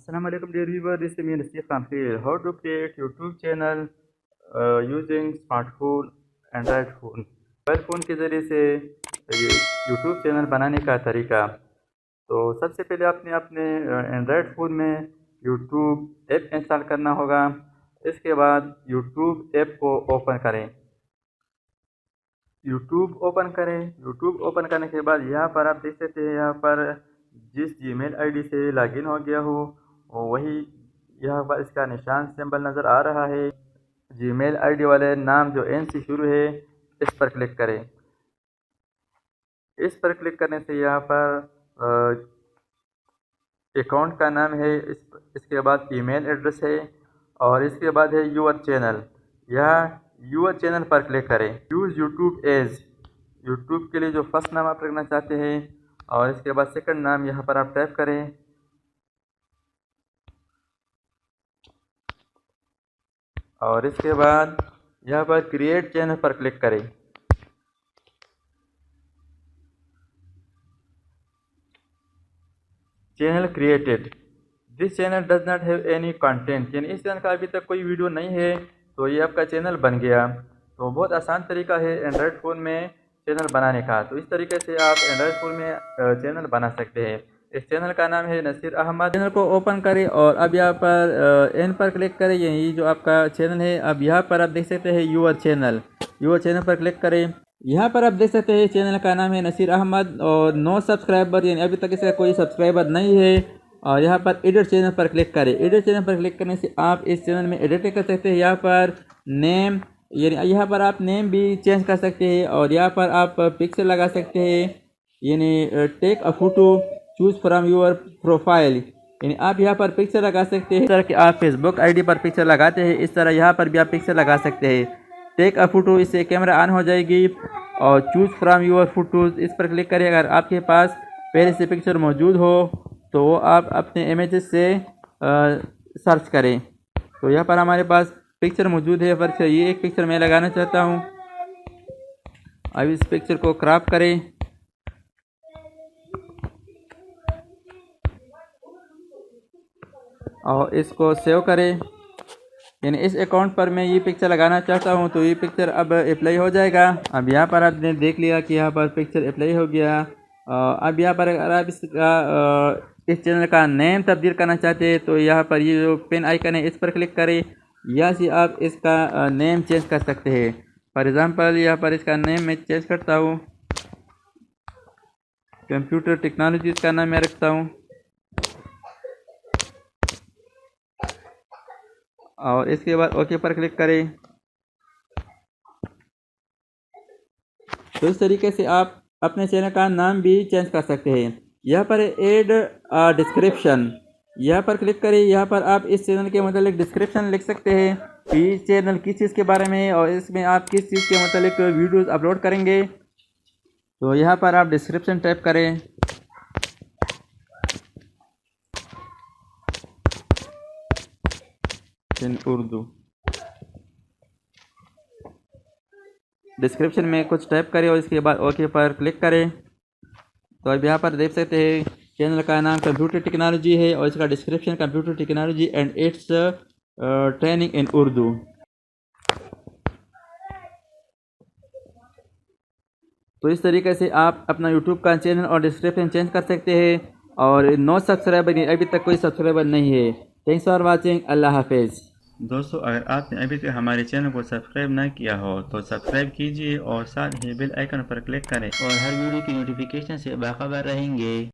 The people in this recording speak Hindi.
Assalamu alaikum dear viewer, this is me Nasir Khan here. How to create YouTube channel using smartphone, Android phone. Mobile phone के ज़रिए से ये YouTube चैनल बनाने का तरीका। तो सबसे पहले आपने अपने एंड्रॉयड फ़ोन में YouTube ऐप इंस्टॉल करना होगा। इसके बाद YouTube ऐप को ओपन करें। यूट्यूब ओपन करने के बाद यहाँ पर आप देख सकते हैं, यहाँ पर जिस जीमेल आईडी से लॉगिन हो गया हो वही यहाँ पर इसका निशान सिंबल नज़र आ रहा है। जीमेल आईडी वाले नाम जो एन से शुरू है इस पर क्लिक करें। इस पर क्लिक करने से यहाँ पर अकाउंट का नाम है, इसके बाद ईमेल एड्रेस है और इसके बाद है यूर चैनल। यह यूर चैनल पर क्लिक करें। यूज़ यूट्यूब एज, यूट्यूब के लिए जो फर्स्ट नाम आप रखना चाहते हैं और इसके बाद सेकंड नाम यहाँ पर आप टाइप करें। और इसके बाद यहाँ पर क्रिएट चैनल पर क्लिक करें। Channel created. This channel does not have any content, यानी इस चैनल का अभी तक कोई वीडियो नहीं है तो ये आपका चैनल बन गया। तो बहुत आसान तरीका है एंड्रॉयड फ़ोन में चैनल बनाने का। तो इस तरीके से आप एंड्रॉयड फ़ोन में चैनल बना सकते हैं। इस चैनल का नाम है नसीर अहमद। चैनल को ओपन करें और अब यहाँ पर एन पर क्लिक करें। यही जो आपका चैनल है, अब यहाँ पर आप देख सकते हैं यूर चैनल पर क्लिक करें। यहाँ पर आप देख सकते हैं चैनल का नाम है नसीर अहमद और 9 सब्सक्राइबर, यानी अभी तक इसका कोई सब्सक्राइबर नहीं है। और यहाँ पर एडिट चैनल पर क्लिक करें। एडिट चैनल पर क्लिक करने से आप इस चैनल में एडिट कर सकते हैं। यहाँ पर नेम, यानी यहाँ पर आप नेम भी चेंज कर सकते हैं और यहाँ पर आप पिक्चर लगा सकते हैं, यानी take a photo, choose from your profile, यानी आप यहाँ पर पिक्चर लगा सकते हैं। इस तरह कि आप फेसबुक आईडी पर पिक्चर लगाते हैं, इस तरह यहाँ पर भी आप पिक्चर लगा सकते हैं। टेक अ फोटो, इससे कैमरा ऑन हो जाएगी। और चूज़ फ्रॉम योर फोटोज़, इस पर क्लिक करें। अगर आपके पास पहले से पिक्चर मौजूद हो तो वो आप अपने इमेजेस से सर्च करें। तो यहाँ पर हमारे पास पिक्चर मौजूद है, पर ये एक पिक्चर मैं लगाना चाहता हूँ। अब इस पिक्चर को क्रॉप करें और इसको सेव करें। यानी इस अकाउंट पर मैं ये पिक्चर लगाना चाहता हूँ तो ये पिक्चर अब अप्लाई हो जाएगा। अब यहाँ पर आपने देख लिया कि यहाँ पर पिक्चर अप्लाई हो गया। अब यहाँ पर अगर आप इस चैनल का नेम तब्दील करना चाहते हैं तो यहाँ पर ये जो पेन आइकन है इस पर क्लिक करें। यहाँ से आप इसका नेम चेंज कर सकते हैं। फॉर एग्ज़ाम्पल यहाँ पर इसका नेम मैं चेंज करता हूँ, कंप्यूटर टेक्नोलॉजीज़ का नाम मैं रखता हूँ। और इसके बाद ओके पर क्लिक करें। तो इस तरीके से आप अपने चैनल का नाम भी चेंज कर सकते हैं। यहाँ पर ऐड डिस्क्रिप्शन, यहाँ पर क्लिक करें। यहाँ पर आप इस चैनल के मतलब डिस्क्रिप्शन लिख सकते हैं कि चैनल किस चीज़ के बारे में और इसमें आप किस चीज़ के मतलब वीडियोस अपलोड करेंगे। तो यहाँ पर आप डिस्क्रिप्शन टाइप करें। इन उर्दू डिस्क्रिप्शन में कुछ टाइप करें और इसके बाद ओके पर क्लिक करें। तो अब यहाँ पर देख सकते हैं चैनल का नाम कंप्यूटर टेक्नोलॉजी है और इसका description computer technology and it's training in Urdu. तो इस तरीके से आप अपना यूट्यूब का चैनल और डिस्क्रिप्शन चेंज कर सकते हैं। और 9 सब्सक्राइबर, अभी तक कोई सब्सक्राइबर नहीं है। Thanks for watching. अल्लाह हाफिज़। दोस्तों, अगर आपने अभी तक हमारे चैनल को सब्सक्राइब ना किया हो तो सब्सक्राइब कीजिए और साथ ही बेल आइकन पर क्लिक करें और हर वीडियो की नोटिफिकेशन से बाखबर रहेंगे।